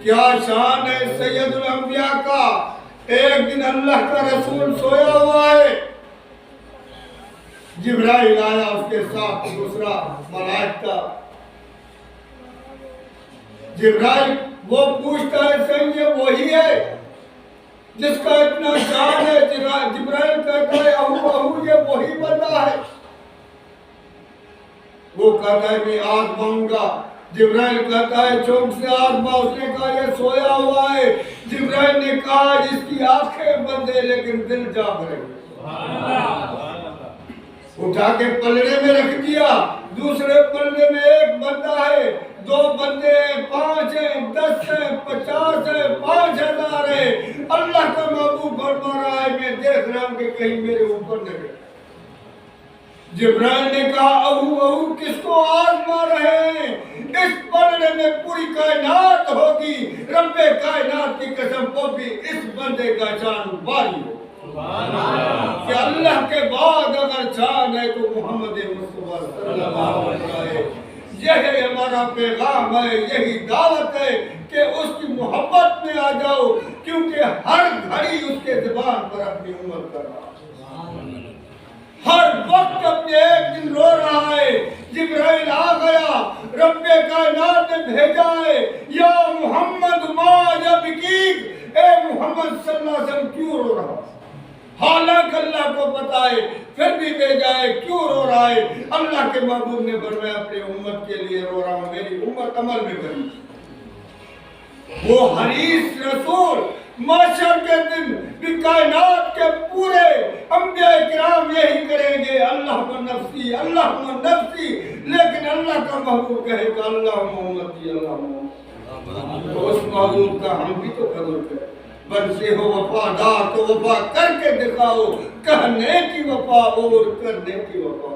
کیا شان ہے سید الانبیاء کا. ایک دن اللہ کا رسول سویا ہوا ہے، جبرائیل آیا اس کے ساتھ دوسرا ملائکہ. جبرائیل وہ پوچھتا ہے سید یہ وہی ہے جس کا اتنا شان ہے؟ جبرائیل کہتا ہے اہو یہ وہی بندہ ہے. وہ کہتا ہے میں آگ باؤں گا. جبرائیل کہتا ہے چونک سے آگ باؤ. اس نے کہا یہ سویا ہوا ہے. جبرائیل نے کہا اس کی آنکھیں بند ہے لیکن دل جاگ رہے. اٹھا کے پلڑے میں رکھ دیا. دوسرے پلڑے میں ایک بندہ ہے، دو بندے ہیں، 5 ہیں، 10 ہیں، 50 ہیں، 5000 ہیں. اللہ کا محبوب فرما رہا ہے میں دیکھ رہا ہوں کہ کہیں میرے اوپر نہ گئے. جبرائیل نے کہا اہو کس کو آزما رہے ہیں؟ اس پلڑے میں پوری کائنات ہوگی. رب کائنات کی قسم کو بھی اس بندے کا شان باری ہو کہ اللہ کے بعد اگر شان ہے تو محمد مصطفیٰ صلی اللہ علیہ وسلم. یہی ہمارا پیغام ہے، یہی دعوت ہے کہ اس کی محبت میں آ جاؤ، کیونکہ ہر گھڑی اس کے زبان پر اپنی امت کر رہا ہے. ہر وقت اپنے ایک دن رو رہا ہے. جبرائیل آ گیا، رب کائنات نے بھیجا ہے یا محمد ما یبکیک، اے محمد صلی اللہ علیہ وسلم کیوں رو رہا ہے؟ حالانکہ اللہ کو پتا ہے پھر بھی بھیجا ہے، کیوں رو رہا ہے؟ اللہ کے محبوب نے فرمایا اپنی امت کے لیے رو رہا ہوں، میری امت عمل میں کریں. وہ حریص رسول معاشر کے دن بھی کائنات کے پورے انبیاء کرام یہی کریں گے، اللہ نفسی اللہ نفسی. لیکن اللہ کا محبوب کہے گا اللہ محمدی اللہ محمد. تو اس محبوب کا ہم بھی تو قدر کریں. بنتے ہو وفادار تو وفا کر کے دکھاؤ، کہنے کی وفا اور کرنے کی وفا.